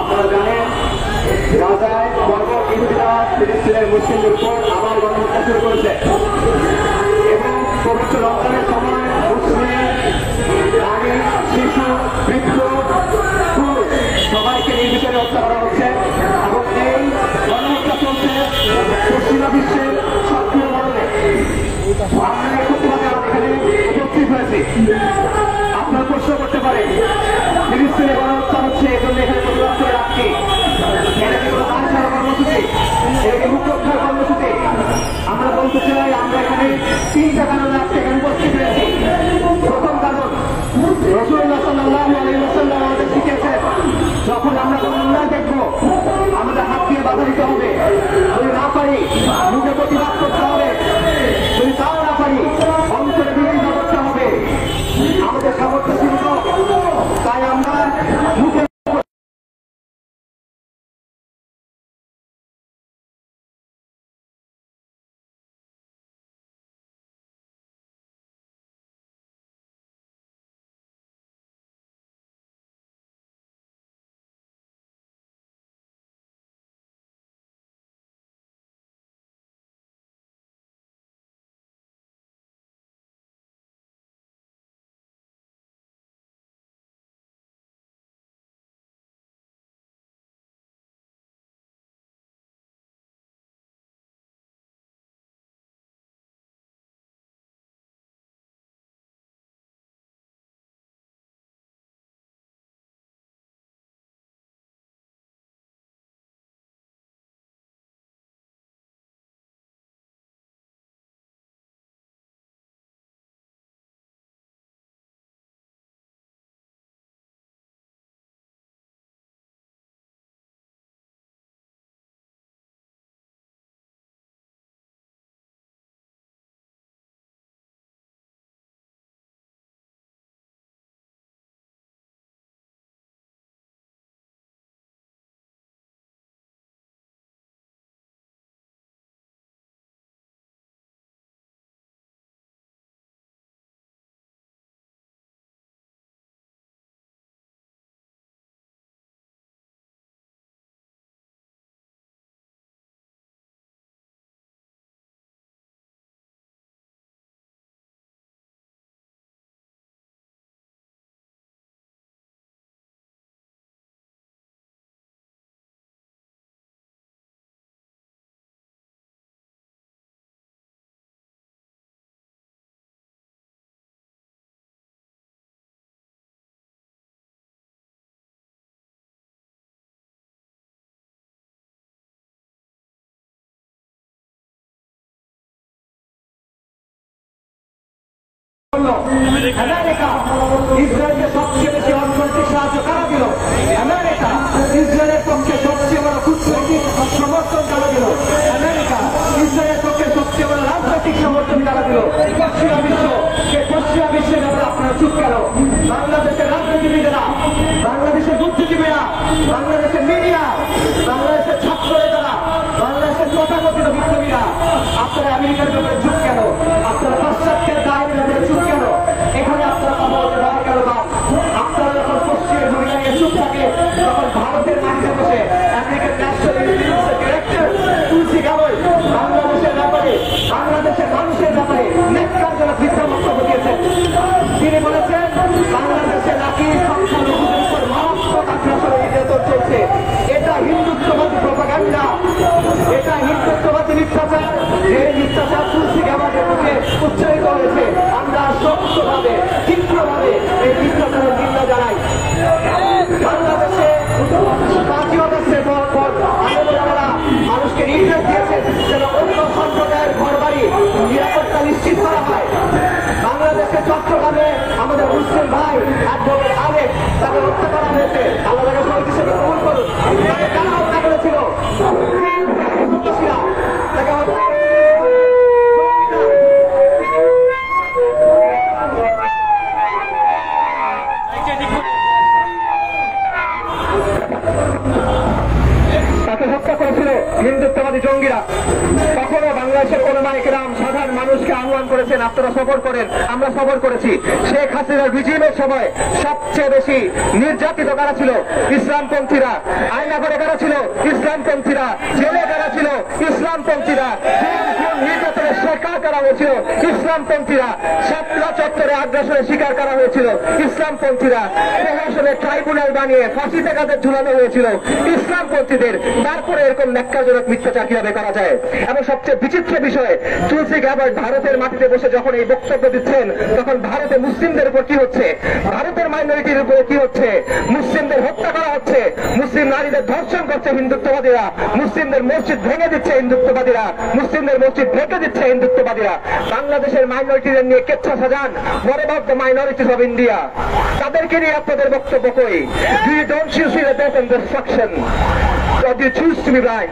আপনারা জানেন গাজায় বর্বর ইহুদিরা ফিলিস্তিনের মুসলিমদের উপর আবার গণহত্যা শুরু করেছে এবং পবিত্র রমজানের সময় মুসলিম নারী শিশু বৃদ্ধ পুরুষ সবাইকে নির্বিচারে হত্যা করা হচ্ছে এবং এই গণহত্যা চলছে পশ্চিমা বিশ্বের সক্রিয় মডেলে। আমরা প্রতিবাদে এখানে উপস্থিত হয়েছি। আপনারা প্রশ্ন করতে পারেন ফিলিস্তিনে গণহত্যা হচ্ছে এজন্য এখানে প্রতিবাদ করে রাখছি, এটা কি কোনো আইন ছাড়া কর্মসূচি, এটা কি মুক্তক্ষার কর্মসূচি? আমরা বলতে চাই আমরা এখানে তিনটা কারণে আজকে এখানে উপস্থিত হয়েছি। প্রথম কারণ, রাসূলুল্লাহ সাল্লাল্লাহু আলাইহি ওয়াসাল্লাম আমাদের শিখিয়েছেন যখন আমরা কোনো অন্যায় দেখবো আমাদের হাত দিয়ে বাধা দিতে হবে, যদি না পারি মুখে প্রতিবাদ করতে হবে, যদি তাও না পারি অন্তরে বিরোধিতা করতে হবে। আমাদের সামর্থ্য সীমিত, তাই আমরা মুখে আমেরিকা ইসরায়েলকে সবচেয়ে বেশি অর্থনৈতিক সাহায্য কারা দিল? আমেরিকা ইসরায়েলের পক্ষে সবচেয়ে বড় কূটনৈতিক সমর্থন কারা দিল? আমেরিকা ইসরায়েলের পক্ষে সবচেয়ে বড় রাজনৈতিক সমর্থন কারা দিল? পশ্চিমা বিশ্ব। পশ্চিমা বিশ্বের ব্যাপারে আপনারা চুপ কেন? বাংলাদেশের রাজনীতিবিদেরা, বাংলাদেশের বুদ্ধিজীবীরা, বাংলাদেশের মিডিয়া, বাংলাদেশের ছাত্র নেতারা, বাংলাদেশের তথাকথিত বিপ্লবীরা আপনারা আমেরিকার ব্যাপারে চুপ কেন? আপনারা পাশ্চাত্যের দায়ের ব্যাপারে চুপ কেন? এখানে আপনারা কথা বলতে হয় কেন? আপনারা যখন পশ্চিমের ভূমিকা নিয়ে চুপ থাকে তখন ভারতের মাটিতে বসে আমেরিকান ন্যাশনাল ইনস্টিটিউটের ডিরেক্টর তুলসী গাবই বাংলাদেশের ব্যাপারে, বাংলাদেশের মানুষের ব্যাপারে নেককারজনক মিথ্যা বক্তব্য দিয়েছেন। তিনি বলেছেন বাংলাদেশে নাকি সংখ্যালঘুদের উপর মারাত্মক আগ্রাসন নির্যাতন চলছে। এটা হিন্দুত্ববাদী প্রপাগান্ডা, এটা হিন্দুত্ববাদী মিথ্যাচার। যে মিথ্যাচার তুলসী গাবাদের মুখে উচ্চারিত হয়েছে, আমরা শক্তভাবে তীব্রভাবে এই মিথ্যাচারের নিন্দা জানাই। বাংলাদেশে 5 আগস্টের পর আন্দোলনরা মানুষকে নির্দেশ দিয়েছেন যেন অন্য সম্প্রদায়ের ঘরবাড়ি নিরাপত্তা নিশ্চিত করা হয়। বাংলাদেশে চট্টগ্রামে আমাদের মুসলিম ভাই অ্যাডভোকেট আলেক তাকে হত্যা করা হয়েছে। আল্লাহ তাকে শহীদ হিসেবে কবুল করুন। তাকে কারা হত্যা করেছিল? তাকে হত্যা করেছিল হিন্দুত্ববাদী জঙ্গিরা। কখনো বাংলাদেশের কোন মাইকেরাম সাধারণ মানুষকে আহ্বান করেছেন আপনারা আপনারা সফর করেন, আমরা সফর করেছি। শেখ হাসিনার রিজিমের সময় সবচেয়ে বেশি নির্যাতিত কারা ছিল? ইসলামপন্থীরা। আয়নাঘরে কারা ছিল? ইসলামপন্থীরা। জেলে কারা ছিল? ইসলামপন্থীরা। নির্যাতনের শিকার করা হয়েছিল ইসলামপন্থীরা। শাপলা চত্বরে আগ্রাসনের শিকার করা হয়েছিল ইসলামপন্থীরা। প্রশাসনের ট্রাইব্যুনাল বানিয়ে ফাঁসিতে কাদের ঝুলানো হয়েছিল ইসলামপন্থীদের। তারপরে এরকম ন্যাক্কারজনক মিথ্যাচার কিভাবে করা যায়? এবং সবচেয়ে বিচিত্র বিষয়, তুলসী গ্যাবার্ড ভারতের মাটিতে বসে যখন এই বক্তব্য দিচ্ছেন, তখন ভারতে মুসলিমদের উপর কি হচ্ছে? ভারতের মাইনরিটির উপরে কি হচ্ছে? মুসলিমদের হত্যা করা হচ্ছে, মুসলিম নারীদের ধর্ষণ করছে হিন্দুত্ববাদীরা, মুসলিমদের মসজিদ ভেঙে দিচ্ছে হিন্দুত্ববাদীরা, মুসলিমদের মসজিদ ঢেকে দিচ্ছে হিন্দুত্ববাদীরা। বাংলাদেশের মাইনরিটিদের নিয়ে কেচ্ছা সাজান, what about the minorities of India? তাদেরকে নিয়ে আপনাদের বক্তব্য কই? Don't you see the death and destruction? Or do you choose to be blind?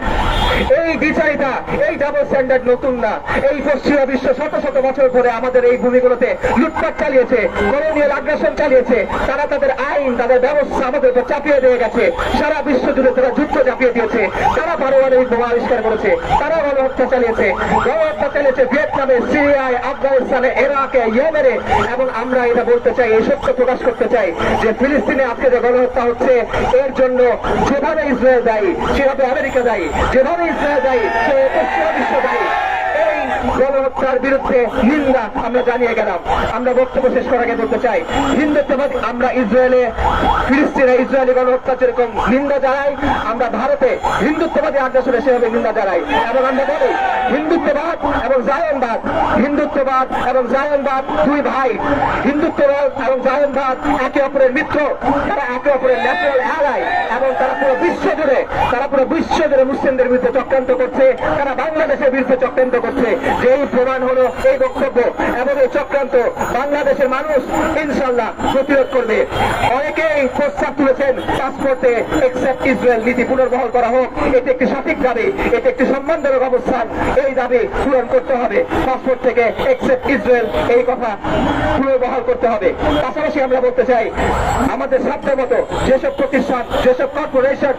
এই বিচারিতা, এই ডাবল স্ট্যান্ডার্ড নতুন না। এই পশ্চিমা বিশ্ব শত শত বছর ধরে আমাদের এই ভূমিগুলোতে লুটপাট চালিয়েছে, কলোনিয়াল আগ্রাসন চালিয়েছে। তারা তাদের আইন, তাদের ব্যবস্থা আমাদের উপর চাপিয়ে দিয়ে গেছে। সারা বিশ্ব জুড়ে তারা যুদ্ধ চাপিয়ে দিয়েছে, তারা পারমাণবিক বোমা আবিষ্কার করেছে, তারা গণহত্যা চালিয়েছে, গণহত্যা চালিয়েছে ভিয়েতনামে, সিরিয়ায়, আফগানিস্তানে, ইরাকে, ইয়েমেনে। এবং আমরা এটা বলতে চাই, এই সত্য প্রকাশ করতে চাই যে ফিলিস্তিনে আজকে যে গণহত্যা হচ্ছে, এর জন্য যেভাবে ইসরায়েল দায়ী, সেভাবে আমেরিকা দায়ী, যেভাবে ইসরায়েল দায়ী, সে পশ্চিমা বিশ্ব দায়ী। এই গণহত্যার বিরুদ্ধে নিন্দা আমরা জানিয়ে গেলাম। আমরা বক্তব্য শেষ করার আগে বলতে চাই, হিন্দুত্ববাদ আমরা ফিলিস্তিনে ইসরায়েলি গণহত্যা যেরকম নিন্দা জানাই, আমরা ভারতে হিন্দুত্ববাদী আগ্রাসনে সেভাবে নিন্দা জানাই। এবং আমরা বলি, হিন্দুত্ববাদ এবং জায়নবাদ, হিন্দুত্ববাদ এবং জায়নবাদ দুই ভাই। হিন্দুত্ববাদ এবং জায়নবাদ একে অপরের মিত্র, তারা একে অপরের ন্যাচারাল অ্যালাই। এবং তারা পুরো বিশ্ব জুড়ে মুসলিমদের বিরুদ্ধে চক্রান্ত করছে, তারা বাংলাদেশের বিরুদ্ধে চক্রান্ত করছে। যেই প্রমাণ হলো এই বক্তব্য এবং এই চক্রান্ত, বাংলাদেশের মানুষ ইনশাল্লাহ প্রতিরোধ করবে। অনেকেই প্রস্তাব তুলেছেন পাসপোর্টে এক্সেপ্ট ইসরায়েল নীতি পুনর্বহাল করা হোক। এটি একটি সঠিক দাবি, এটি একটি সম্মানজনক অবস্থান। এই দাবি পূরণ করতে হবে। পাসপোর্ট থেকে এক্সেপ্ট ইসরায়েল এই কথা পুনর্বহাল করতে হবে। পাশাপাশি আমরা বলতে চাই, আমাদের সাধ্য মতো যেসব প্রতিষ্ঠান, যেসব কর্পোরেশন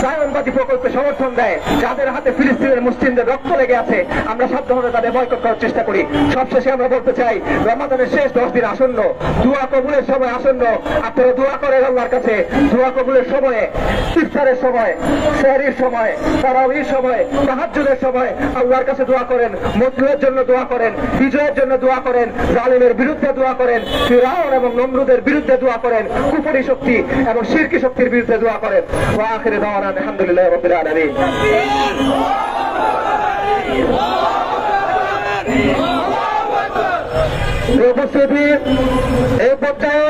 জায়নবাদী প্রকল্পে সমর্থন দেয়, যাদের হাতে ফিলিস্তিনের মুসলিমদের রক্ত লেগে আছে, আমরা সাধ্যমতো তাদের বয়কট করার চেষ্টা করি। সবশেষে আমরা বলতে চাই, রমাদানের শেষ 10 দিন আসন্ন, দোয়া কবুলের সময় আসন্ন। আপনারা দোয়া করেন আল্লাহর কাছে। দোয়া কবুলের সময়ে, ইফতারের সময়, সেহরির সময়, তারাবির সময়, তাহাজ্জুদের সময় আল্লাহর কাছে দোয়া করেন। মজলুমের জন্য দোয়া করেন, বিজয়ের জন্য দোয়া করেন, জালিমের বিরুদ্ধে দোয়া করেন, ফিরআউন এবং নমরুদের বিরুদ্ধে দোয়া করেন, কুফরি শক্তি এবং শিরকি শক্তির বিরুদ্ধে দোয়া করেন। ওয়া আখিরু দাওয়ানা আলহামদুলিল্লাহি রাব্বিল আলামিন। উপস্থিতি এই পর্যায়ে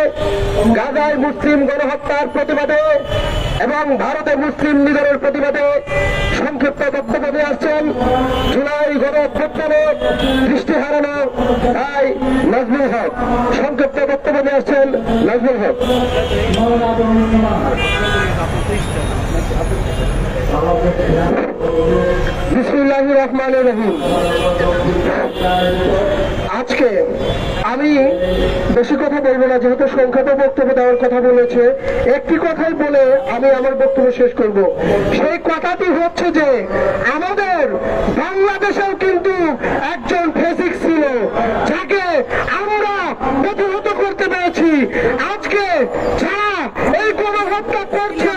গাজায় মুসলিম গণহত্যার প্রতিবাদে এবং ভারতে মুসলিম লীগের প্রতিবাদে সংক্ষিপ্ত বক্তব্য দিয়ে আসছেন জুলাই গণঅভ্যুত্থানে দৃষ্টি হারানো ভাই নাজমুল হক। সংক্ষিপ্ত বক্তব্য দিয়ে আসছেন নাজমুল হক। বিসমিল্লাহির রহমানির রহিম। আজকে আমি বেশি কথা বলবো না, যেহেতু সংক্ষেপ বক্তব্য দেওয়ার কথা বলেছে। একটি কথাই বলে আমি আমার বক্তব্য শেষ করব। সেই কথাটি হচ্ছে যে আমাদের বাংলাদেশেও কিন্তু একজন ফেসিক ছিল, যাকে আমরা প্রতিহত করতে পেরেছি। আজকে যারা এই গণহত্যা করছে,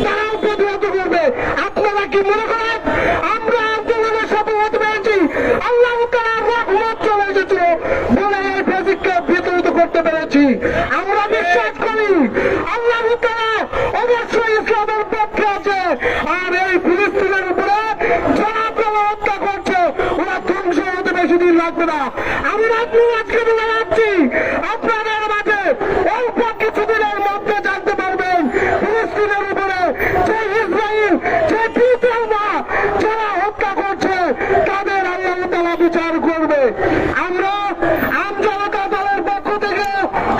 তারাও প্রতিহত করবে। আপনারা কি মনে করেন আমরা আন্দোলনের শপথ পেয়েছি, আল্লাহ তাআলার রহমত চলে এসেছিল বলে এই ফেসিককে বিতাড়িত করতে পেরেছি? আমরা বিশ্বাস করি আল্লাহ তাআলা অবশ্যই ইসলামের পক্ষে আছে। আর এই ফিলিস্তিনের উপরে যারা গণহত্যা করছে, ওরা ধ্বংস হতে বেশি দিন লাগবে না। আমি আজকে বলে যাচ্ছি, আপনাদের মাঝে অল্প কিছুদিনের মধ্যে জানতে পারবেন ফিলিস্তিনের উপরে যে ইসরায়েল, যে পিতামা যারা হত্যা করছে, তাদের আল্লাহ তাআলা বিচার করবে। আমরা আমজনতা দলের পক্ষ থেকে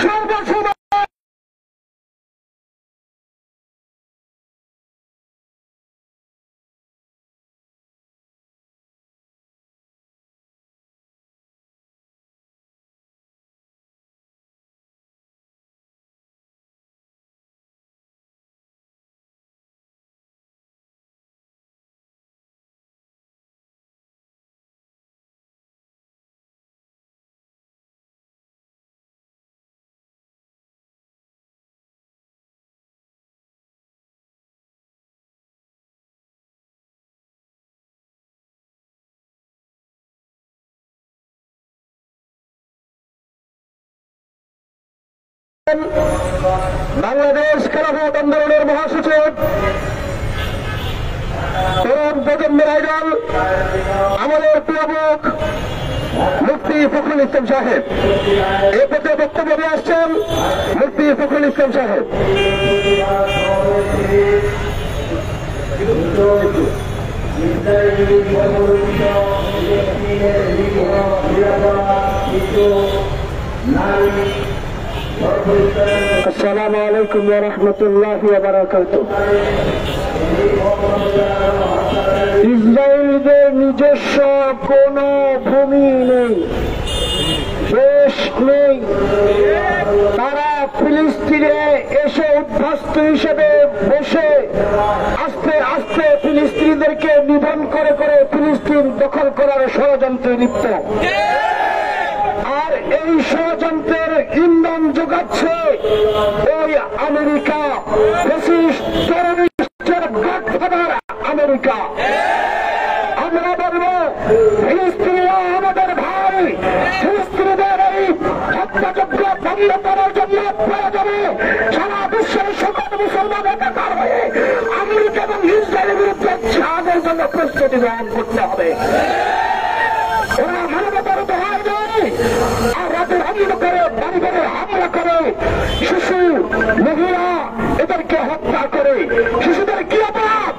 সর্বসময় বাংলাদেশ খেলাফত আন্দোলনের মহাসচিব তরুণ প্রজন্মের আইডল আমাদের প্রিয় মুখ মুফতি ফখরুল ইসলাম সাহেব এ পথে বক্তব্য দিয়ে আসছেন মুফতি ফখরুল ইসলাম সাহেব। আসসালামু আলাইকুম ওয়া রাহমাতুল্লাহি ওয়া বারাকাতুহু। ইসরায়েলদের নিজস্ব কোন ভূমি নেই, দেশ নেই। তারা ফিলিস্তিনে এসে উদ্বাস্তু হিসেবে বসে আস্তে আস্তে ফিলিস্তিনিদেরকে নিধন করে করে ফিলিস্তিন দখল করার ষড়যন্ত্রে লিপ্ত। আর এই ষড়যন্ত্রের ইন্ধন যোগাচ্ছে ওই আমেরিকা, টেররিস্টের গডফাদার আমেরিকা। আমরা বলবো ফিলিস্তিনিরা আমাদের ভাই, ফিলিস্তিনিদের এই হত্যাযজ্ঞ বন্ধ করার জন্য প্রয়োজনে সারা বিশ্বের সকল মুসলমান একাকার হয়ে আমেরিকা এবং ইসরায়েলের বিরুদ্ধে ছাদের জন্য প্রস্তুতি গ্রহণ করতে হবে। ওরা মানবতার দোহাই দেয় আর রাতের অন্ধকারে বাড়ি বাড়ি হামলা করে, শিশু মহিলা এদেরকে হত্যা করে। শিশুদের কি অপরাধ?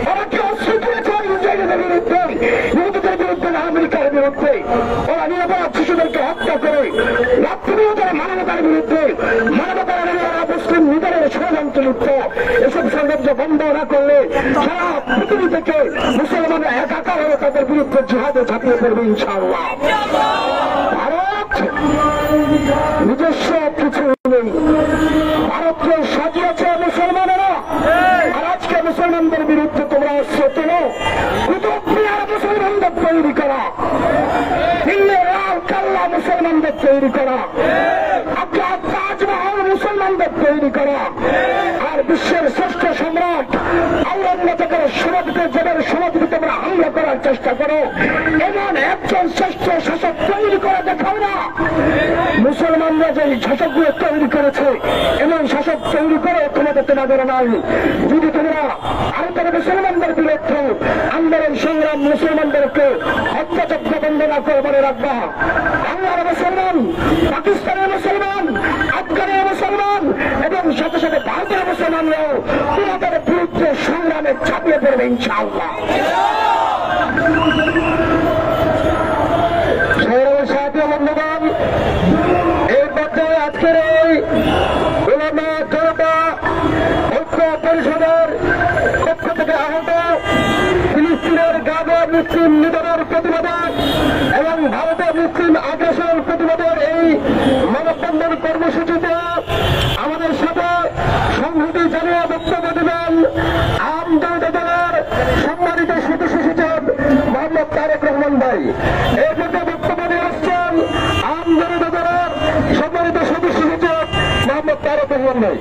ওরা কি অস্ত্র তুলেছে ইসরায়েলের বিরুদ্ধে, ইহুদিদের বিরুদ্ধে না আমেরিকার বিরুদ্ধে? ওরা নিরপরাধ শিশুদেরকে হত্যা করে। রাত্রিও তারা মানবতার বিরুদ্ধে, মানবতার ওরা মুসলিম লিডারের ষড়যন্ত্র লিপ্ত। এসব ষড়যন্ত্র বন্ধ না করলে সারা পৃথিবী থেকে মুসলমানরা একাকার হয়ে তাদের বিরুদ্ধে জিহাদে ঝাঁপিয়ে পড়বে ইনশাআল্লাহ। ভারত নিজস্ব কিছু নেই, ভারতকে সাজিয়েছে মুসলমানেরা। আর আজকে মুসলমানদের বিরুদ্ধে তোমরা অস্ত্র তোলো। কুতুবমিনার মুসলমানদের তৈরি করা, দিল্লির লাল কাল্লা মুসলমানদের তৈরি করা, আপনার তাজমহল মুসলমানদের তৈরি করা। আর বিশ্বের শ্রেষ্ঠ সম্রাট আওরঙ্গজেবের সমাধিতে সমাধিতে তোমরা হামলা করার চেষ্টা করো। এমন একজন শ্রেষ্ঠ শাসক তৈরি করে দেখাও না। মুসলমানরা যে শাসকগুলো তৈরি করেছে এমন শাসক তৈরি করে তোমাদের নাই। যদি তোমরা ভারতের মুসলমানদের বিরুদ্ধে আন্দোলন সংগ্রাম মুসলমানদেরকে হত্যাযজ্ঞ বন্ধ না করে মনে রাখবা, বাংলার মুসলমান, পাকিস্তানের মুসলমান, আফগানের মুসলমান এবং সাথে সাথে ভারতের মুসলমানরাও তোমাদের বিরুদ্ধে সংগ্রামে ঝাঁপিয়ে পড়বে ইনশাআল্লাহ। বন্ধুগণ, এই পর্যায়ে আজকের এই উলামা জনতা ঐক্য পরিষদের পক্ষ থেকে আহত ফিলিস্তিনের গাজা মুসলিম নিধনের প্রতিবাদে এবং ভারতের মুসলিম আগ্রাসন প্রতিবাদের এই মানববন্ধন কর্মসূচিতে আমাদের সাথে সংহতি জানিয়ে বক্তব্য দেবেন আম জনতা দলের সম্মানিত সদস্য সচিব মোহাম্মদ তারেক রহমান ভাই। এই পর্যায়ে বক্তব্য দিয়ে আসছেন আম জনতা দলের সম্মানিত সদস্য সচিব মোহাম্মদ তারেক রহমান ভাই।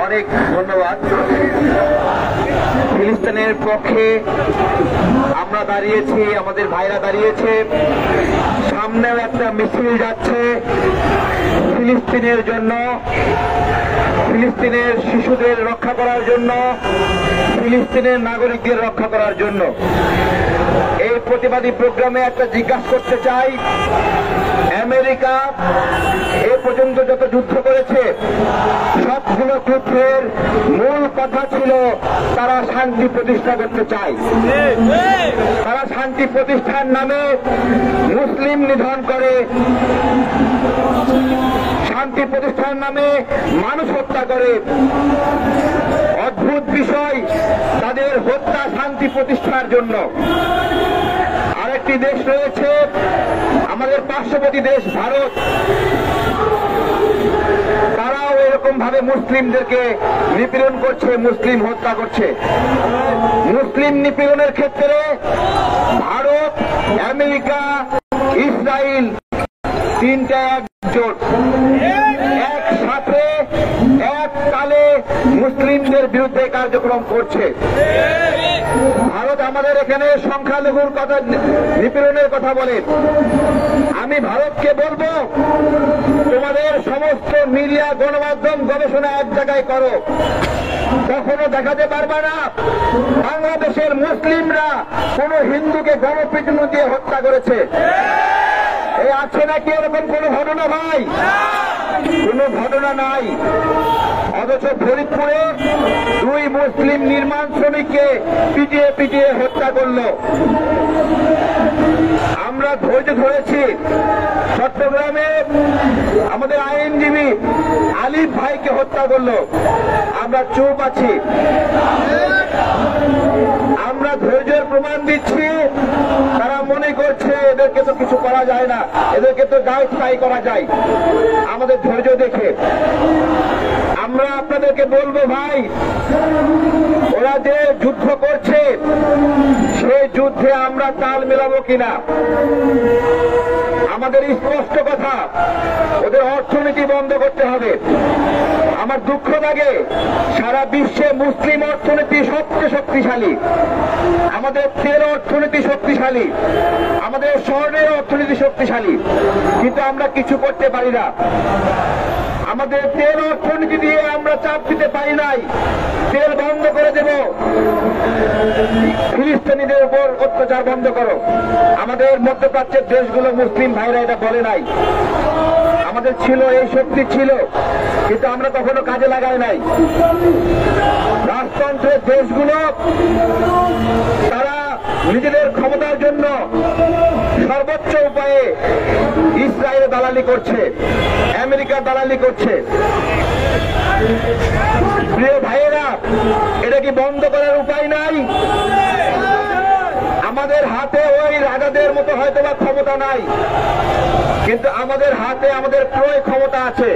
অনেক ধন্যবাদ। ফিলিস্তিনের পক্ষে আমরা দাঁড়িয়েছি, আমাদের ভাইরা দাঁড়িয়েছে, সামনেও একটা মিছিল যাচ্ছে ফিলিস্তিনের জন্য, ফিলিস্তিনের শিশুদের রক্ষা করার জন্য, ফিলিস্তিনের নাগরিকদের রক্ষা করার জন্য। এই প্রতিবাদী প্রোগ্রামে একটা জিজ্ঞাসা করতে চাই, আমেরিকা এ পর্যন্ত যত যুদ্ধ করেছে সবগুলো যুদ্ধের মূল কথা ছিল তারা শান্তি প্রতিষ্ঠা করতে চায়। তারা শান্তি প্রতিষ্ঠার নামে মুসলিম নিধন করে, শান্তি প্রতিষ্ঠার নামে মানুষ হত্যা করে। অদ্ভুত বিষয়, তাদের হত্যা শান্তি প্রতিষ্ঠার জন্য। আরেকটি দেশ রয়েছে আমাদের পার্শ্ববর্তী দেশ ভারত, তারাও এরকম ভাবে মুসলিমদেরকে নিপীড়ন করছে, মুসলিম হত্যা করছে। মুসলিম নিপীড়নের ক্ষেত্রে ভারত, আমেরিকা, ইসরায়েল তিনটা একজোট একসাথে এক কালে মুসলিমদের বিরুদ্ধে কার্যক্রম করছে। ভারত আমাদের এখানে সংখ্যালঘুর কথা, নিপীড়নের কথা বলে। আমি ভারতকে বলবো, তোমাদের সমস্ত মিডিয়া, গণমাধ্যম, গবেষণা এক জায়গায় করো। কখনো দেখাতে পারবে না বাংলাদেশের মুসলিমরা কোন হিন্দুকে গণপিটুনি দিয়ে হত্যা করেছে। এই আছে নাকি এরকম কোন ঘটনা? ভাই, কোন ঘটনা নাই। অথচ ফরিদপুরে 2 মুসলিম নির্মাণ শ্রমিককে পিটিয়ে পিটিয়ে হত্যা করলো। আমরা ধৈর্য ধরেছি। চট্টগ্রামে আমাদের আইনজীবী আলিফ ভাইকে হত্যা করলো, আমরা চুপ আছি। আমরা ধৈর্যের প্রমাণ দিচ্ছি। তারা মনে করছে এদেরকে তো কিছু করা যায় না, এদেরকে তো গাইড ফ্রাই করা যায় আমাদের ধৈর্য দেখে। আমরা আপনাদেরকে বলবো ভাই, ওরা যে যুদ্ধ করছে সেই যুদ্ধে আমরা তাল মেলাবো কিনা। আমাদের স্পষ্ট কথা, ওদের অর্থনীতি বন্ধ করতে হবে। আমার দুঃখ লাগে, সারা বিশ্বে মুসলিম অর্থনীতি সবচেয়ে শক্তিশালী, আমাদের তেল অর্থনীতি শক্তিশালী, আমাদের স্বর্ণের অর্থনীতি শক্তিশালী, কিন্তু আমরা কিছু করতে পারি না। আমাদের তেল অর্থনীতি দিয়ে আমরা চাপ দিতে পারি নাই। তেল বন্ধ করে দেব, ফিলিস্তিনিদের উপর অত্যাচার বন্ধ করো। আমাদের মধ্যপ্রাচ্যের দেশগুলো মুসলিম ভাইরা এটা বলে নাই। আমাদের ছিল, এই শক্তি ছিল, কিন্তু আমরা কখনো কাজে লাগাই নাই। রাজতন্ত্রের দেশগুলো তারা নিজেদের ক্ষমতার জন্য সর্বোচ্চ উপায়ে ইসরায়েলের দালালি করছে, আমেরিকার দালালি করছে। প্রিয় ভাইয়েরা, এটা কি বন্ধ করার উপায় নাই? আমাদের হাতে ওই রাজাদের মতো হয়তো বা ক্ষমতা নাই, কিন্তু আমাদের হাতে আমাদের ক্রয় ক্ষমতা আছে,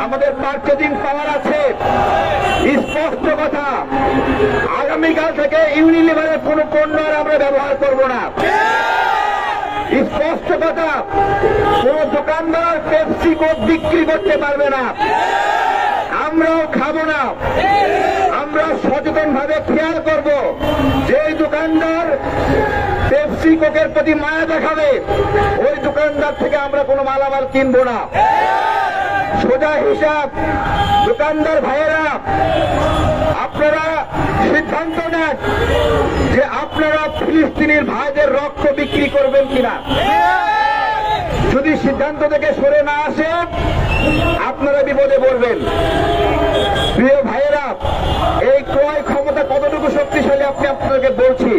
আমাদের পার্চেজিং পাওয়ার আছে। স্পষ্ট কথা, আগামীকাল থেকে ইউনিলিভারের কোন পণ্য আর আমরা ব্যবহার করব না। স্পষ্ট কথা, কোন দোকানদার পেপসি কোক বিক্রি করতে পারবে না, আমরাও খাবো না। আমরা সচেতন ভাবে খেয়াল করব, যে দোকানদার পেপসি কোকের প্রতি মায়া দেখাবে ওই দোকানদার থেকে আমরা কোনো মালামাল কিনবো না। সোজা হিসাব, দোকানদার ভাইয়েরা, আপনারা সিদ্ধান্ত নেন যে আপনারা ফিলিস্তিনের ভাইদের রক্ত বিক্রি করবেন কিনা। যদি সিদ্ধান্ত থেকে সরে না আসে আপনারা বিপদে পড়বেন। প্রিয় ভাইয়েরা, এই ক্রয় ক্ষমতা কতটুকু শক্তিশালী আপনি আপনাদেরকে বলছি।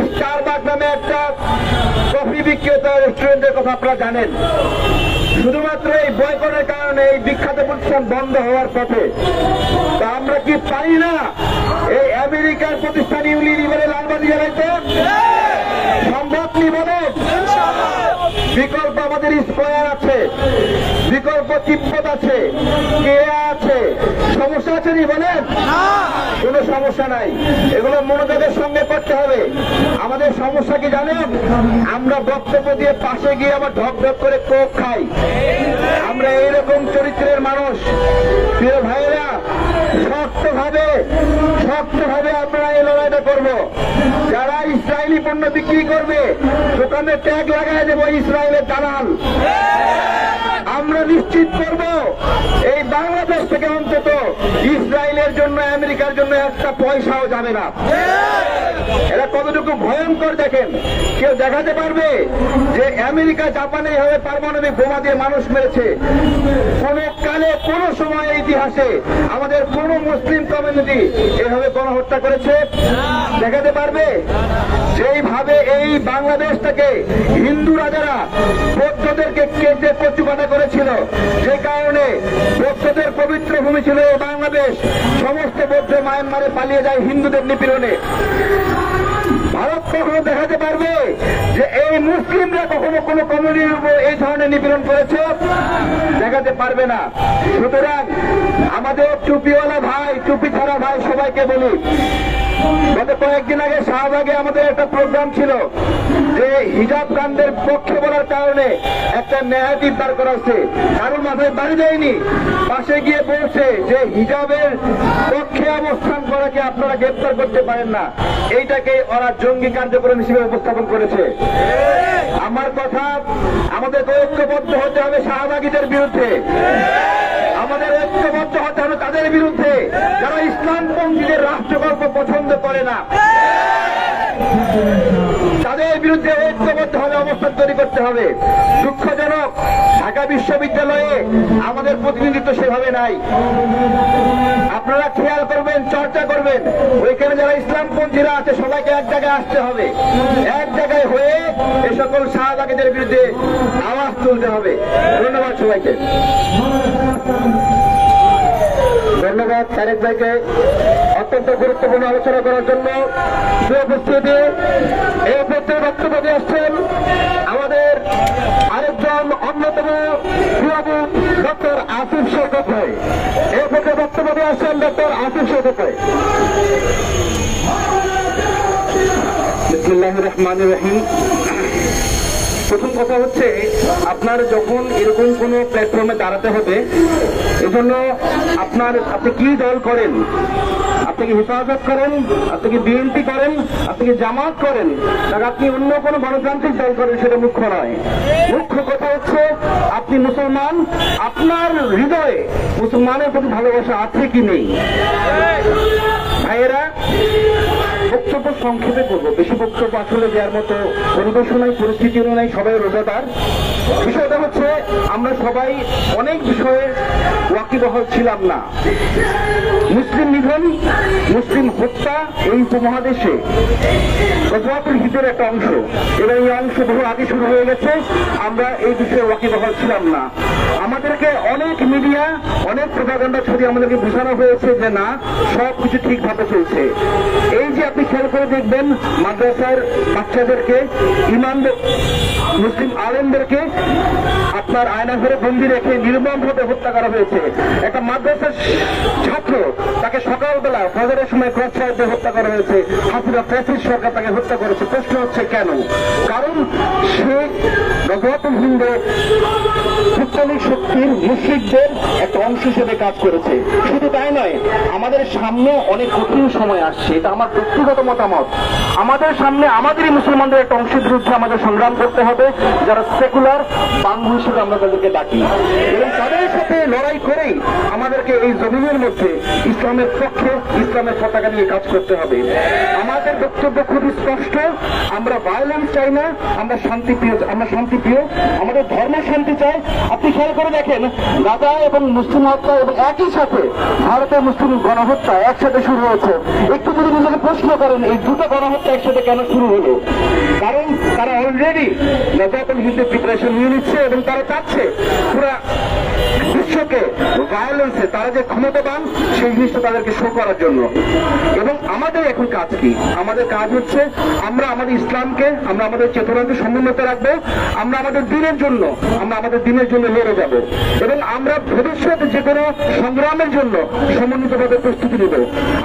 স্টারবাকস নামে একটা কফি বিক্রেতা রেস্টুরেন্টের কথা আপনারা জানেন। শুধুমাত্র এই বয়কটের কারণে এই বিখ্যাত প্রতিষ্ঠান বন্ধ হওয়ার পথে। তা আমরা কি পারি না এই আমেরিকার প্রতিষ্ঠান ইউনিলিভারে লালবাতি জ্বালাইতে? সম্ভব কি বলেন? বিকল্প আমাদের স্কয়ার আছে, বিকল্প তিব্বত আছে, কেয়া আছে। সমস্যা আছে নি বলেন? কোন সমস্যা নাই। এগুলো মনোযোগের সঙ্গে করতে হবে। আমাদের সমস্যা কি জানেন? আমরা বক্তব্য দিয়ে পাশে গিয়ে আবার ঢক ঢক করে কোক খাই। আমরা এইরকম চরিত্রের মানুষ। প্রিয় ভাইয়েরা, শক্তভাবে আপনারা এই লড়াইটা করবো। যারা ইসরায়েলি পণ্য বিক্রি করবে দোকানে ট্যাগ লাগাই দেবো ইসরায়েলের দালাল। আমরা নিশ্চিত করব এই বাংলাদেশ থেকে অন্তত ইসরায়েলের জন্য, আমেরিকার জন্য একটা পয়সাও যাবে না। এরা কতটুকু ভয়ঙ্কর দেখেন। কেউ দেখাতে পারবে যে আমেরিকা জাপানে এভাবে পারমাণবিক বোমা দিয়ে মানুষ মেরেছে? কোন কালে, কোন সময় ইতিহাসে আমাদের কোন মুসলিম কমিউনিটি এভাবে গণহত্যা করেছে? দেখাতে পারবে? যেইভাবে এই বাংলাদেশটাকে হিন্দু রাজারা বৌদ্ধদেরকে কেটে কচুকাটা করেছিল, যে কারণে বৌদ্ধদের পবিত্র ভূমি ছিল এই বাংলাদেশ, সমস্ত বৌদ্ধ মায়ানমারে পালিয়ে যায় হিন্দুদের নিপীড়নে। ভারত কখনো দেখাতে পারবে যে এই মুসলিমরা কখনো কোন কমিউনিটির উপর এই ধরনের নিপীড়ন করেছে? দেখাতে পারবে না। সুতরাং আমাদের টুপিওয়ালা ভাই, টুপি ছাড়া ভাই সবাইকে বলি, গত কয়েকদিন আগে শাহবাগে আমাদের একটা প্রোগ্রাম ছিল যে হিজাব কাণ্ডের পক্ষে বলার কারণে একটা ন্যায়াধীশ দাঁড় করা হচ্ছে, কারোর মাথায় বাড়ি দেয়নি, পাশে গিয়ে বলছে যে হিজাবের পক্ষে অবস্থান করাকে আপনারা গ্রেপ্তার করতে পারেন না। এইটাকে ওরা জঙ্গি কার্যক্রম হিসেবে উপস্থাপন করেছে। আমার কথা, আমাদেরকে ঐক্যবদ্ধ হতে হবে শাহবাগীদের বিরুদ্ধে, আমাদের ঐক্যবদ্ধ হতে হবে তাদের বিরুদ্ধে যারা ইসলামপন্থীদের রাষ্ট্রকল্প পছন্দ করে না। তাদের বিরুদ্ধে ঐক্যবদ্ধভাবে অবস্থান তৈরি করতে হবে। দুঃখজনক, ঢাকা বিশ্ববিদ্যালয়ে আমাদের প্রতিনিধিত্ব সেভাবে নাই। আপনারা খেয়াল করবেন, চর্চা করবেন, ওইখানে যারা ইসলামপন্থীরা আছে সবাইকে এক জায়গায় আসতে হবে, এক জায়গায় হয়ে এ সকল শাহবাগীদের বিরুদ্ধে আওয়াজ তুলতে হবে। ধন্যবাদ সবাইকে। ধন্যবাদ তারেক ভাইকে অত্যন্ত গুরুত্বপূর্ণ আলোচনা করার জন্য। উপস্থিতি এই পত্রে বক্তব্য দিয়ে আসছেন আমাদের আরেকজন অন্যতম ক্রীড়াবিদ ডক্টর আসিফ শওকত ভাই। এই পত্রে বক্তব্য দিয়ে আসছেন ডক্টর আসিফ শওকত ভাই। বিসমিল্লাহির রহমানির রহিম। প্রথম কথা হচ্ছে, আপনার যখন এরকম কোনো প্ল্যাটফর্মে দাঁড়াতে হবে, এজন্য আপনি কি দল করেন, আপনি কি হেফাজত করেন, আপনি কি বিএনপি করেন, আপনি কি জামাত করেন, তাহলে আপনি অন্য কোনো গণতান্ত্রিক দল করেন, সেটা মুখ্য নয়। মুখ্য কথা হচ্ছে আপনি মুসলমান, আপনার হৃদয়ে মুসলমানের প্রতি ভালোবাসা আছে কি নেই। ভাইয়েরা, বক্তব্য সংক্ষেপে করবো, বেশি বক্তব্য আসলে দেওয়ার মতো পরিবেশও নাই, পরিস্থিতিও নাই, সবাই রোজাদার। বিষয়টা হচ্ছে, আমরা সবাই অনেক বিষয়ে ওয়াকিবহাল ছিলাম না। মুসলিম নিধন, মুসলিম হত্যা এই উপমহাদেশে গজওয়াতুল হিন্দের একটা অংশ, এবং এই অংশ বহু আগে শুরু হয়ে গেছে। আমরা এই বিষয়ে ওয়াকিবহাল ছিলাম না। আমাদেরকে অনেক মিডিয়া, অনেক প্রোপাগান্ডা ছবি আমাদেরকে বোঝানো হয়েছে যে না, সবকিছু ঠিকভাবে চলছে। এই যে আপনি খেয়াল করে দেখবেন, মাদ্রাসার বাচ্চাদেরকে, ইমাম মুসলিম আলেমদেরকে আপনার আয়নাঘরে বন্দি রেখে নির্মমভাবে হত্যা করা হয়েছে। একটা মাদ্রাসার ছাত্র, তাকে সকালবেলা ফজরের সময় ক্রস ফায়ার দিয়ে হত্যা করা হয়েছে। হাসিনা ফ্যাসিস্ট সরকার তাকে হত্যা করেছে। প্রশ্ন হচ্ছে কেন? কারণ সে গজওয়াতুল হিন্দে ইসলামিক শক্তির মুশরিকদের একটা অংশ হিসেবে কাজ করেছে। শুধু তাই নয়, আমাদের সামনে অনেক কঠিন সময় আসছে, এটা আমার ব্যক্তিগত মতামত। আমাদের সামনে আমাদেরই মুসলমানদের একটা অংশের বিরুদ্ধে আমাদের সংগ্রাম করতে হবে, যারা সেকুলার বাঙ্গু হিসেবে আমরা তাদেরকে ডাকি, এবং তাদের সাথে লড়াই করেই আমাদেরকে এই জমিনের মধ্যে ইসলামের পক্ষে, ইসলামের পতাকা নিয়ে কাজ করতে হবে। আমাদের বক্তব্য খুবই স্পষ্ট, আমরা ভায়োলেন্স চাই না, আমরা শান্তিপ্রিয়, আমাদের ধর্ম শান্তি চাই। আপনি খেয়াল করে দেখেন, গাজা এবং মুসলিম হত্যা এবং একই সাথে ভারতের মুসলিম গণহত্যা একসাথে শুরু হয়েছে। একটু যদি নিজেকে প্রশ্ন করেন, এই দুটো গণহত্যা একসাথে কেন শুরু হলো? কারণ তারা অলরেডি গজওয়াতুল হিন্দের প্রিপারেশন নিয়ে নিচ্ছে, এবং তারা চাচ্ছে পুরা বিশ্বকে ভায়োলেন্সে তারা যে ক্ষমতাবান সেই জিনিসটা তাদেরকে শো করার জন্য। এবং আমাদের এখন কাজ কি? আমাদের কাজ হচ্ছে, আমরা আমাদের ইসলামকে, আমরা আমাদের চেতনাকে সমুন্নত রাখবো, আমরা আমাদের দিনের জন্য লড়ে যাব, এবং আমরা ভবিষ্যতে যে কোনো সংগ্রামের জন্য সমন্বিতভাবে প্রস্তুতি নেব।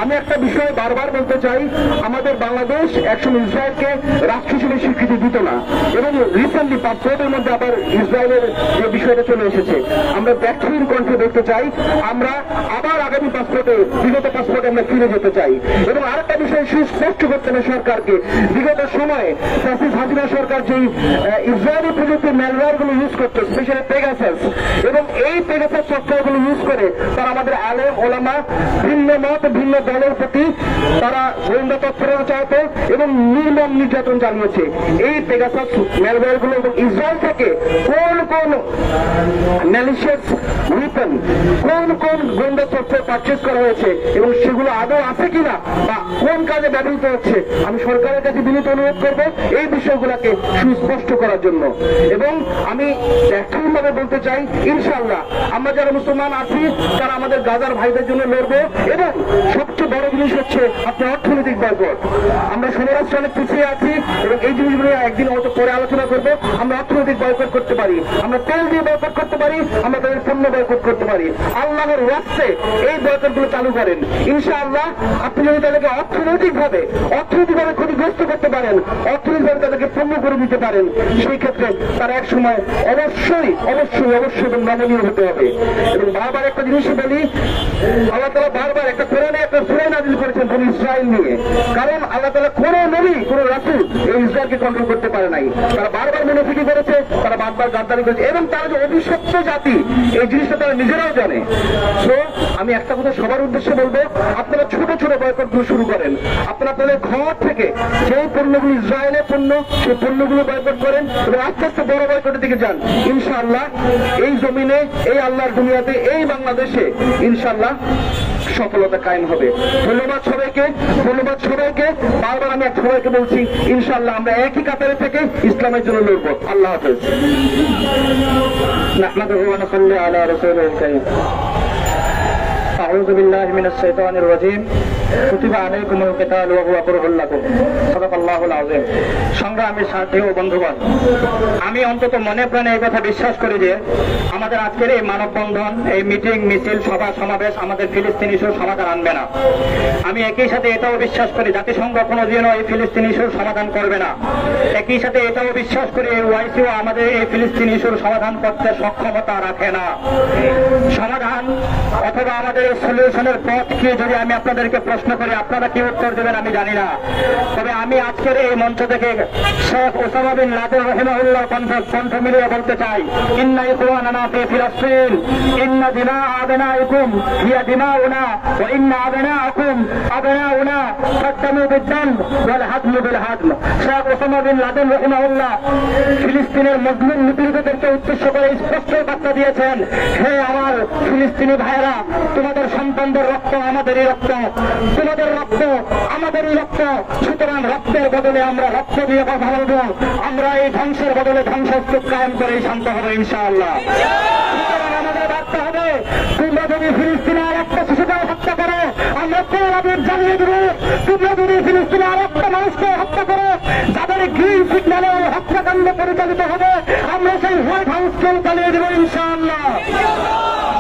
আমি একটা বিষয় বারবার বলতে চাই, আমাদের বাংলাদেশ একসময় ইসরায়েলকে রাষ্ট্র হিসেবে স্বীকৃতি দিত না, এবং রিসেন্টলি পাসপোর্টের মধ্যে আবার ইসরায়েলের যে বিষয়টা চলে এসেছে। আমরা ব্যর্থহীন কণ্ঠে দেখতে চাই, আমরা আবার আগামী পাসপোর্টে, বিগত পাসপোর্টে আমরা ফিরে যেতে চাই। এবং আরেকটা বিষয় সুস্পষ্ট করতে হবে সরকারকে, বিগত সময়ে ফ্যাসিস্ট হাসিনা সরকার যেই ইসরায়েলি প্রযুক্তির ম্যালওয়্যারগুলো ইউজ করতো, স্পেশালি পেগাসাস, এবং এই পেগাসাস সফটওয়্যারগুলো ইউজ করে তারা আমাদের আলেম ওলামা, ভিন্ন মত, ভিন্ন দলের প্রতি তারা গোয়েন্দা তৎপরতা চালাতো এবং নির্মম নির্যাতন চালিয়েছে। এই পেগাসাস ম্যালওয়্যারগুলো এবং ইসরায়েল থেকে কোন কোন ম্যালিশিয়াস উইপন, কোন কোন গোয়েন্দা সফটওয়্যার পারচেজ করা হয়েছে এবং সেগুলো আদৌ আছে কিনা বা কোন কাজে ব্যবহৃত হচ্ছে, আমি সরকারের কাছে বিনীত অনুরোধ করবো এই বিষয়গুলোকে সুস্পষ্ট করার জন্য। এবং আমি ব্যর্থহীনভাবে বলতে বলতে চাই, ইনশাআল্লাহ আমরা যারা মুসলমান আছি তারা আমাদের গাজার ভাইদের জন্য লড়বো। এবং সবচেয়ে বড় জিনিস হচ্ছে আপনার অর্থনৈতিক বয়কট। আমরা সমরাষ্ট্রে অনেক পিছিয়ে আছি এবং এই জিনিসগুলো একদিন হয়তো পরে আলোচনা করবো। আমরা অর্থনৈতিক বয়কট করতে পারি, আমরা তেল দিয়ে বয়কট করতে পারি, আমরা তাদের পণ্য বয়কট করতে পারি। আল্লাহর রাস্তে এই বয়কটগুলো চালু করেন ইনশাআল্লাহ। আপনি যদি তাদেরকে অর্থনৈতিকভাবে ক্ষতিগ্রস্ত করতে পারেন, অর্থনৈতিকভাবে তাদেরকে পণ্য করে দিতে পারেন, সেই ক্ষেত্রে তারা এক সময় অবশ্যই অবশ্যই অবশ্যই এবং নমনীয় হতে হবে। এবং বারবার একটা জিনিসই বলি, আল্লাহ তাআলা বারবার একটা কোরআনে একটা সূরা নাযিল করেছেন বনি ইসরাইল নিয়ে। কারণ আল্লাহ তাআলা কোনো নবী কোনো রাসূল এই ইসরায়েলকে কন্ট্রোল করতে পারে নাই। তারা বারবার মুনাফিকি করেছে, তারা বারবার গাদ্দারি করেছে এবং তারা যে অভিশপ্ত জাতি এই জিনিসটা তারা নিজেরাও জানে। তো আমি একটা কথা সবার উদ্দেশ্যে বলবো, আপনারা ছোট ছোট বয়কটগুলো শুরু করেন। আপনারা আপনাদের ঘর থেকে সেই পণ্যগুলো ইসরায়েলের পণ্য সেই পণ্যগুলো বয়কট করেন এবং আস্তে আস্তে বড় বয়কটের দিকে যান। ইনশাআল্লাহ এই জমিনে, এই আল্লাহর দুনিয়াতে, এই বাংলাদেশে ইনশাআল্লাহ সফলতা কায়েম হবে। ধন্যবাদ সবাইকে, ধন্যবাদ সবাইকে। বারবার আমি সবাইকে বলছি ইনশাআল্লাহ আমরা একই কাতারে থেকে ইসলামের জন্য লড়বো। আল্লাহ হাফেজ। নাহমাদুহু ওয়া নুসাল্লি আলা রাসূলিল কারীম। আউযু বিল্লাহি মিনাশ শাইতানির রাজীম। কুতিবা আলাইকুমুল কিতালু ওয়া হুয়া কুরহুল লাকুম। সাদাকাল্লাহুল আযীম। সংগ্রামী সাথী ও বন্ধুগণ, আমি অন্তত মনে প্রাণে এই কথা বিশ্বাস করি যে আমাদের আজকের এই মানববন্ধন, এই মিটিং, মিছিল, সভা সমাবেশ আমাদের ফিলিস্তিন ইস্যুর সমাধান আনবে না। আমি একই সাথে এটাও বিশ্বাস করি জাতিসংঘ কোনোদিনও এই ফিলিস্তিন ইস্যুর সমাধান করবে না। একই সাথে এটাও বিশ্বাস করি এই ওআইসিও আমাদের এই ফিলিস্তিন ইস্যুর সমাধান করতে সক্ষমতা রাখে না। সমাধান অথবা আমাদের সলিউশনের পথ কি যদি আমি আপনাদেরকে প্রশ্ন করি, আপনারা কি উত্তর দেবেন আমি জানি না। তবে আমি আজকের এই মঞ্চ থেকে শেখ ওসামা বিন লাদেন রাহিমাহুল্লাহ কণ্ঠ মিলিয়ে বলতে চাই, ইন্না ইখওয়ানানা ফি ফিলিস্তিন ইন্না দিমা আবনাইকুম হিয়া দিমাউনা ওয়া ইন্না আবনাআকুম আবনাউনা ফাদামু বিদ-দাম ওয়াল হাদমু বিল হাদম। শেখ ওসামা বিন লাদেন রাহিমাহুল্লাহ ফিলিস্তিনের মুসলিম নিপীড়িতদেরকে উদ্দেশ্য করে স্পষ্ট বার্তা দিয়েছেন, হে আমার ফিলিস্তিনি ভাইয়েরা, তোমাদের সন্তানদের রক্ত আমাদেরই রক্ত, তোমাদের রক্ত আমাদেরই রক্ত। সুতরাং রক্তের বদলে আমরা রক্ত দিয়ে কথা বলবো। আমরা এই ধ্বংসের বদলে ধ্বংসস্তূপ কায়েম করেই শান্ত হবে ইনশাআল্লাহ। সুতরাং আমাদের বার্তা হবে, তোমরা যদি ফিলিস্তিনে আর একটা শিশুকে হত্যা করো, আমরা তেল আবিব জ্বালিয়ে দেব। তোমরা যদি ফিলিস্তিনে আর একটা মানুষকে হত্যা করো, যাদের গ্রিন সিগন্যালে হত্যাকাণ্ড পরিচালিত হবে, আমরা সেই হোয়াইট হাউসকেও জ্বালিয়ে দেব ইনশাআল্লাহ।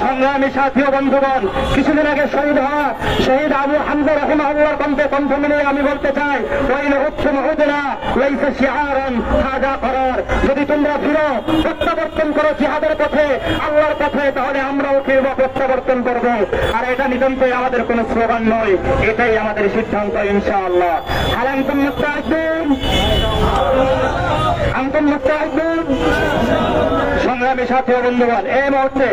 সংগ্রামী সাথী ও বন্ধুগণ, কিছুদিন আগে শহীদ হওয়া শহীদ আবু হামজা রাহিমাহুল্লাহর কণ্ঠ মিলিয়ে আমি বলতে চাই, ওয়াইন উৎসব উদনা লাইসা শিআরান হাদা করার। যদি তোমরা ফিরো, প্রত্যাবর্তন করো জিহাদের পথে, আল্লাহর পথে, তাহলে আমরাও ফিরব, প্রত্যাবর্তন করব। আর এটা নিতান্তই আমাদের কোনো স্লোগান নয়, এটাই আমাদের সিদ্ধান্ত ইনশাআল্লাহ। আর আনতুম মুস্তাঈদুন, আনতুম মুস্তাঈদুন। সংগ্রামী সাথী ও বন্ধুগণ, এই মুহূর্তে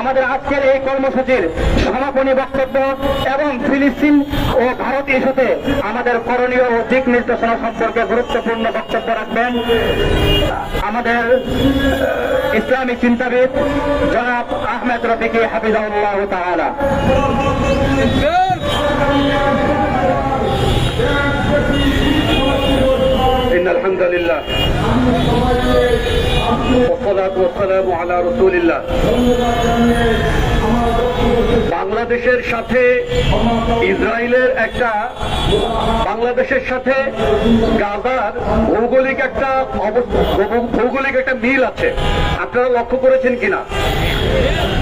আমাদের আজকের এই কর্মসূচির সমাপনী বক্তব্য এবং ফিলিস্তিন ও ভারত ইস্যুতে আমাদের করণীয় ও দিক নির্দেশনা সম্পর্কে গুরুত্বপূর্ণ বক্তব্য রাখবেন আমাদের ইসলামী চিন্তাবিদ জনাব আহমেদ রফিকি হাফিজাহুল্লাহ তাআলা। ইন্নাল হামদুলিল্লাহ والصلاة والسلام على رسول الله। বাংলাদেশের সাথে ইসরায়েলের একটা, বাংলাদেশের সাথে গাজার ভৌগোলিক একটা মিল আছে। আপনারা লক্ষ্য করেছেন কিনা?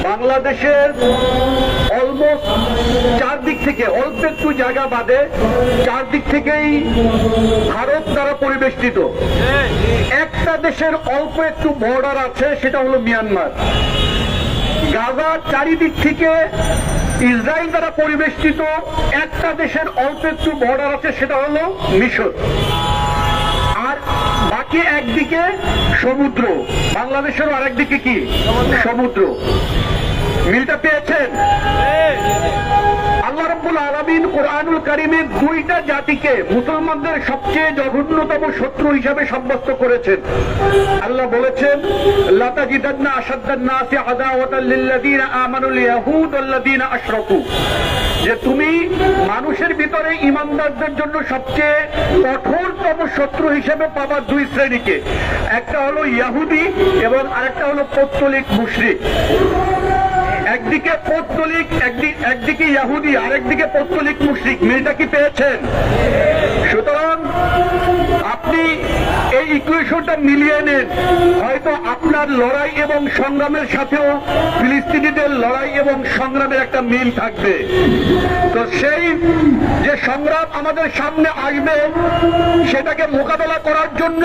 বাংলাদেশের অলমোস্ট চারদিক থেকে, অল্প একটু জায়গা বাদে চারদিক থেকেই ভারত দ্বারা পরিবেষ্টিত। একটা দেশের অল্প একটু বর্ডার আছে, সেটা হলো মিয়ানমার। গাজার চারিদিক থেকে ইসরায়েল দ্বারা পরিবেষ্টিত একটা দেশের অল্প একটু বর্ডার আছে, সেটা হলো মিশর। আর বাকি একদিকে সমুদ্র, বাংলাদেশেরও আরেকদিকে কি সমুদ্র। মিলটা পেয়েছেন? আল্লাহ রাব্বুল আলামিন কুরআনুল কারীমে দুইটা জাতিকে মুসলমানদের সবচেয়ে জঘন্যতম শত্রু হিসেবে সাব্যস্ত করেছেন। আল্লাহ বলেছেন, লা তাজিদান্না আশাদ্দান নাসি আদাওয়াতাল লিল্লাযীনা আমানুল ইয়াহুদ ওয়াল্লাযীনা আশরাকু, যে তুমি মানুষের ভিতরে ঈমানদারদের জন্য সবচেয়ে কঠোরতম শত্রু হিসেবে পাবা দুই শ্রেণীকে, একটা হলো ইহুদি এবং আরেকটা হলো পৌত্তলিক মুশরিক। একদিকে পৌত্তলিক, একদিকে ইহুদি, আরেকদিকে পৌত্তলিক মুশরিক। মিলটা কি পেয়েছেন? সুতরাং আপনি এই ইকুয়েশনটা মিলিয়ে নেন, হয়তো আপনার লড়াই এবং সংগ্রামের সাথেও ফিলিস্তিনিদের লড়াই এবং সংগ্রামের একটা মিল থাকবে। তো সেই যে সংগ্রাম আমাদের সামনে আসবে, সেটাকে মোকাবেলা করার জন্য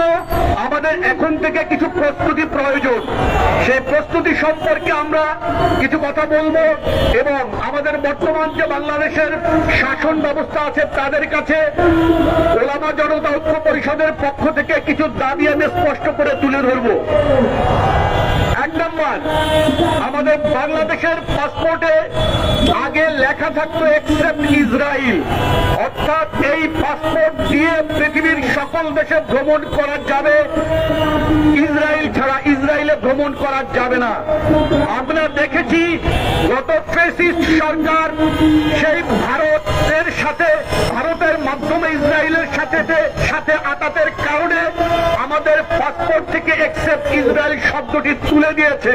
আমাদের এখন থেকে কিছু প্রস্তুতি প্রয়োজন। সেই প্রস্তুতি সম্পর্কে আমরা কিছু কথা বলবো এবং আমাদের বর্তমান যে বাংলাদেশের শাসন ব্যবস্থা আছে তাদের কাছে ওলামা জনতা ঐক্য পরিষদের পক্ষ থেকে কিছু দাবি আমি স্পষ্ট করে তুলে ধরব। এক নম্বর, আমাদের বাংলাদেশের পাসপোর্টে আগে লেখা থাকতো এক্সেপ্ট ইসরায়েল, অর্থাৎ এই পাসপোর্ট দিয়ে পৃথিবীর সকল দেশে ভ্রমণ করা যাবে, ইসরায়েল ছাড়া ইসরায়েলে ভ্রমণ করা যাবে না। আমরা দেখেছি গত ফ্যাসিস্ট সরকার সেই ভারতের মাধ্যমে ইসরায়েলের সাথে আতাতের কারণে আমাদের পাসপোর্ট থেকে এক্সেপ্ট ইসরায়েল শব্দটি তুলে দিয়েছে।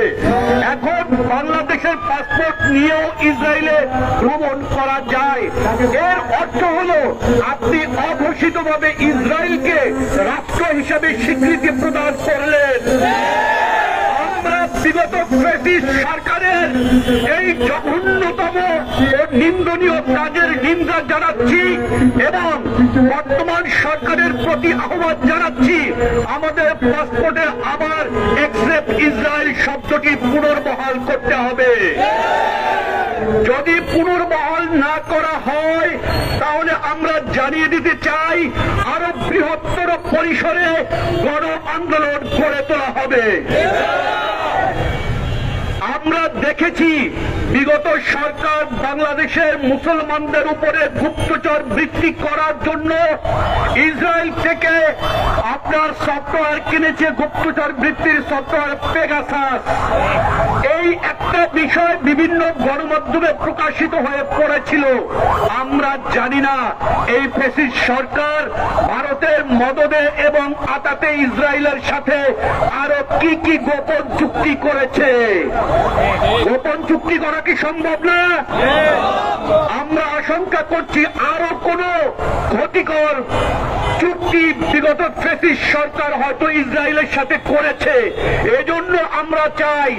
এখন বাংলাদেশের পাসপোর্ট নিয়েও ইসরায়েলে ভ্রমণ করা যায়। এর অর্থ হল আপনি অঘোষিতভাবে ইসরায়েলকে রাষ্ট্র হিসেবে স্বীকৃতি প্রদান করলেন। আমরা বিগত ফ্যাসিস্ট সরকারের এই জঘন্যতম ও নিন্দনীয় কাজের নিন্দা জানাচ্ছি এবং বর্তমান সরকারের প্রতি আহ্বান জানাচ্ছি, আমাদের পাসপোর্টে আবার এক্সেপ্ট ইসরায়েল শব্দটি পুনর্বহাল করতে হবে। যদি পুনর্বহাল না করা হয় তাহলে আমরা জানিয়ে দিতে চাই আরো বৃহত্তর পরিসরে গণ আন্দোলন গড়ে তোলা হবে। আমরা দেখেছি বিগত সরকার বাংলাদেশের মুসলমানদের উপরে গুপ্তচর বৃত্তি করার জন্য ইসরায়েল থেকে আপনার সফটওয়্যার কিনেছে, গুপ্তচর বৃত্তির সফটওয়্যার পেগাসাস। এই একটা বিষয় বিভিন্ন গণমাধ্যমে প্রকাশিত হয়ে পড়েছিল। আমরা জানি না এই ফ্যাসিস্ট সরকার ভারতের মদদে এবং আতাতে ইসরায়েলের সাথে আরো কি কি গোপন চুক্তি করেছে। গোপন চুক্তি করা কি সম্ভব না? আমরা আশঙ্কা করছি আরো কোন ক্ষতিকর চুক্তি বিগত ফ্যাসিস্ট সরকার হয়তো ইসরায়েলের সাথে করেছে। এজন্য আমরা চাই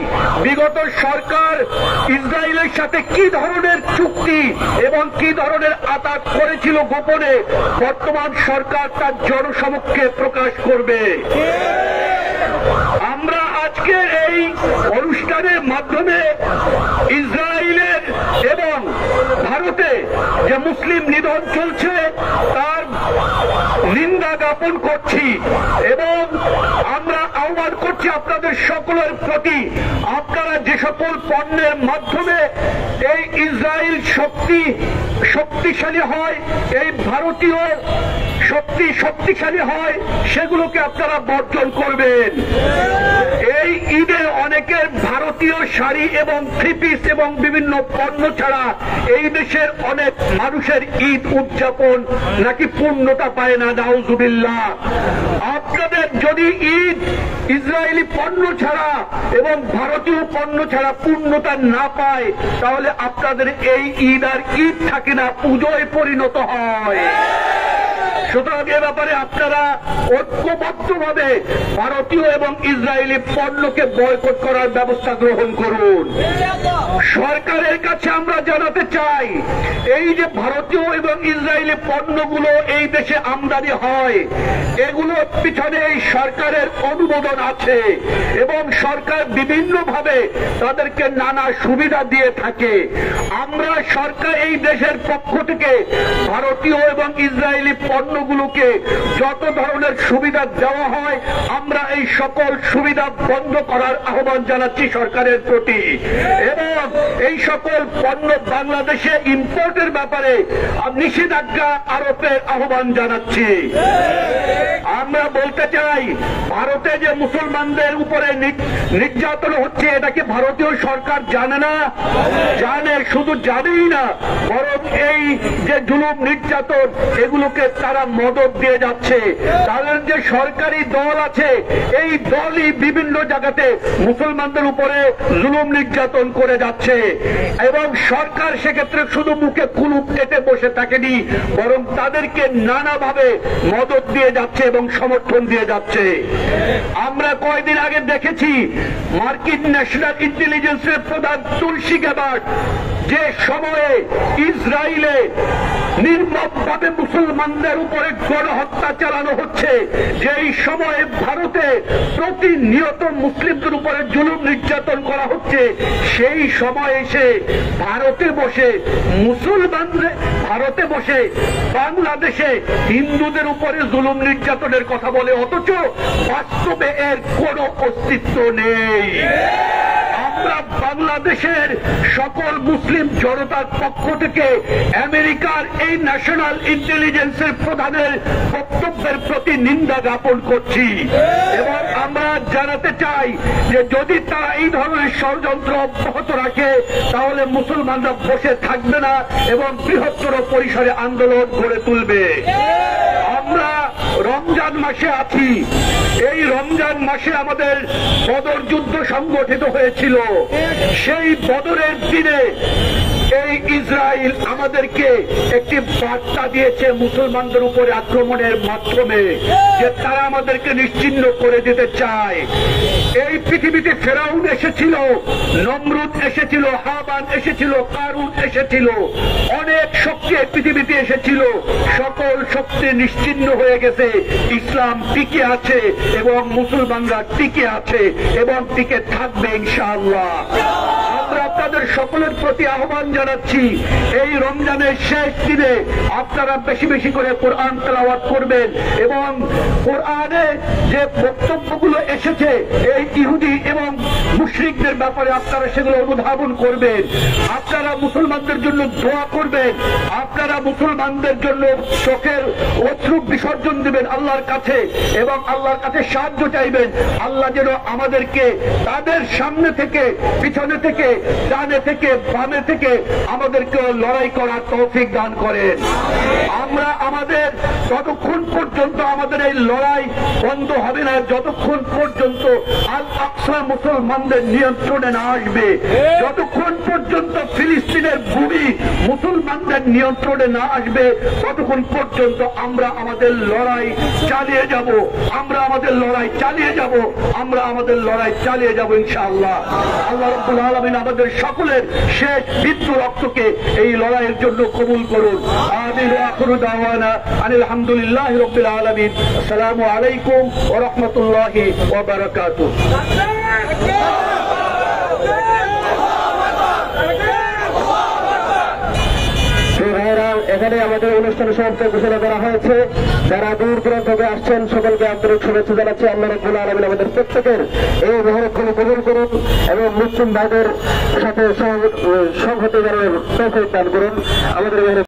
বিগত সরকার ইসরায়েলের সাথে কি ধরনের চুক্তি এবং কি ধরনের আতাত করেছিল গোপনে, বর্তমান সরকার তার জনসমক্ষে প্রকাশ করবে। আমরা আজকের এই অনুষ্ঠানের মাধ্যমে ইসরায়েলের এবং ভারতে যে মুসলিম নিধন চলছে তার নিন্দা জ্ঞাপন করছি এবং আমরা আহ্বান করছি আপনাদের সকলের প্রতি, আপনারা যে সকল পণ্যের মাধ্যমে এই ইসরায়েল শক্তিশালী হয়, এই ভারতীয় শক্তিশালী হয়, সেগুলোকে আপনারা বর্জন করবেন। এই ঈদে অনেকের ভারতীয় শাড়ি এবং থ্রি পিস এবং বিভিন্ন পণ্য ছাড়া এই দেশের অনেক মানুষের ঈদ উদযাপন নাকি পূর্ণতা পায় না। নাউজুবিল্লাহ। আপনাদের যদি ঈদ ইসরায়েলি পণ্য ছাড়া এবং ভারতীয় পণ্য ছাড়া পূর্ণতা না পায় তাহলে আপনাদের এই ঈদ আর ঈদ থাকে না, পুজোয় পরিণত হয়। সুতরাং এ ব্যাপারে আপনারা ঐক্যবদ্ধভাবে ভারতীয় এবং ইসরায়েলি পণ্যকে বয়কট করার ব্যবস্থা গ্রহণ করুন। সরকারের কাছে আমরা জানাতে চাই, এই যে ভারতীয় এবং ইসরায়েলি পণ্যগুলো এই দেশে আমদানি হয়, এগুলোর পিছনে এই সরকারের অনুমোদন আছে এবং সরকার বিভিন্নভাবে তাদেরকে নানা সুবিধা দিয়ে থাকে। আমরা সরকার এই দেশের পক্ষ থেকে ভারতীয় এবং ইসরায়েলি পণ্য পণ্যগুলোকে যত ধরনের সুবিধা দেওয়া হয় আমরা এই সকল সুবিধা বন্ধ করার আহ্বান জানাচ্ছি সরকারের প্রতি, এবং এই সকল পণ্য বাংলাদেশে ইম্পোর্টের ব্যাপারে নিষেধাজ্ঞা আরোপের আহ্বান জানাচ্ছি। আমরা বলতে চাই, ভারতে যে মুসলমানদের উপরে নির্যাতন হচ্ছে এটা কি ভারতীয় সরকার জানে না? জানে, শুধু জানেই না, বরং এই যে জুলুম নির্যাতন এগুলোকে তারা মদদ দিয়ে যাচ্ছে। তাদের যে সরকারি দল আছে এই দলই বিভিন্ন জায়গাতে মুসলমানদের উপরে জুলুম নির্যাতন করে যাচ্ছে, এবং সরকার সেক্ষেত্রে শুধু মুখে কুলুপ কেটে বসে থাকেনি, বরং তাদেরকে নানাভাবে মদদ দিয়ে যাচ্ছে এবং সমর্থন দিয়ে যাচ্ছে। আমরা কয়েকদিন আগে দেখেছি মার্কিন ন্যাশনাল ইন্টেলিজেন্সের প্রধান তুলসী গ্যাবার্ড যে সময়ে ইসরায়েলে নির্মমভাবে মুসলমানদের উপরে গণহত্যা চালানো হচ্ছে, যেই সময়ে ভারতে প্রতিনিয়ত মুসলিমদের উপরে জুলুম নির্যাতন করা হচ্ছে, সেই সময় এসে ভারতে বসে বাংলাদেশে হিন্দুদের উপরে জুলুম নির্যাতনের কথা বলে, অথচ বাস্তবে এর কোনো অস্তিত্ব নেই। আমরা বাংলাদেশের সকল মুসলিম জনতার পক্ষ থেকে আমেরিকার এই ন্যাশনাল ইন্টেলিজেন্সের প্রধানের বক্তব্যের প্রতি নিন্দা জ্ঞাপন করছি, এবং আমরা জানাতে চাই যে যদি তারা এই ধরনের ষড়যন্ত্র অব্যাহত রাখে তাহলে মুসলমানরা বসে থাকবে না এবং বৃহত্তর পরিসরে আন্দোলন গড়ে তুলবে। আমরা রমজান মাসে আছি, এই রমজান মাসে আমাদের বদর যুদ্ধ সংগঠিত হয়েছিল। সেই বদরের দিনে এই ইসরায়েল আমাদেরকে একটি বার্তা দিয়েছে মুসলমানদের উপরে আক্রমণের মাধ্যমে, যে তারা আমাদেরকে নিশ্চিহ্ন করে দিতে চায়। এই পৃথিবীতে ফেরাউন এসেছিল, নমরুদ এসেছিল, হামান এসেছিল, কারুন এসেছিল, অনেক শক্তি এই পৃথিবীতে এসেছিল, সকল শক্তি নিশ্চিহ্ন হয়ে গেছে। ইসলাম টিকে আছে এবং মুসলমানরা টিকে আছে এবং টিকে থাকবে ইনশাআল্লাহ। আমরা আপনাদের সকলের প্রতি আহ্বান জানাচ্ছি, এই রমজানের শেষ দিনে আপনারা বেশি বেশি করে কোরআন তেলাওয়াত করবেন, এবং কোরআনে যে বক্তব্যগুলো এসেছে এই ইহুদি এবং মুশরিকদের ব্যাপারে আপনারা সেগুলো অনুধাবন করবেন। আপনারা মুসলমানদের জন্য দোয়া করবেন, আপনারা মুসলমানদের জন্য চোখের অশ্রু বিসর্জন দিবেন আল্লাহর কাছে, এবং আল্লাহর কাছে সাহায্য চাইবেন। আল্লাহ যেন আমাদেরকে তাদের সামনে থেকে, পিছনে থেকে, ডানে থেকে, বামে থেকে আমাদেরকে লড়াই করার তৌফিক দান করেন। আমরা আমাদের ততক্ষণ পর্যন্ত আমাদের এই লড়াই বন্ধ হবে না যতক্ষণ পর্যন্ত আল আকসা মুসলমানদের নিয়ন্ত্রণে না আসবে, যতক্ষণ পর্যন্ত ফিলিস্তিনের ভূমি মুসলমানদের নিয়ন্ত্রণে না আসবে, ততক্ষণ পর্যন্ত আমরা আমাদের লড়াই চালিয়ে যাব, আমরা আমাদের লড়াই চালিয়ে যাব, আমরা আমাদের লড়াই চালিয়ে যাব ইনশাআল্লাহ। আল্লাহ রাব্বুল আলামিন আমাদের সকলের শেষ মৃত্যু রক্তকে এই লড়াইয়ের জন্য কবুল করুন। আমিন ওয়া আখিরু দাওয়ানা আনিল হামদুলিল্লাহি রাব্বিল আলামিন। আসসালামু আলাইকুম ওয়া রাহমাতুল্লাহি ওয়া বারাকাতুহু। এখানে আমাদের অনুষ্ঠানের সমাপ্তি ঘোষণা করা হয়েছে। যারা দূর দূরান্ত থেকে আসছেন সকলকে আন্তরিক শুভেচ্ছা জানাচ্ছি। আল্লাহ রাব্বুল আলামিন আমাদের প্রত্যেকের এই মহরতগুলো কবুল করুন এবং মুসলিম ভাইদের সাথে সংহতি তৌফিক দান করুন। আমাদের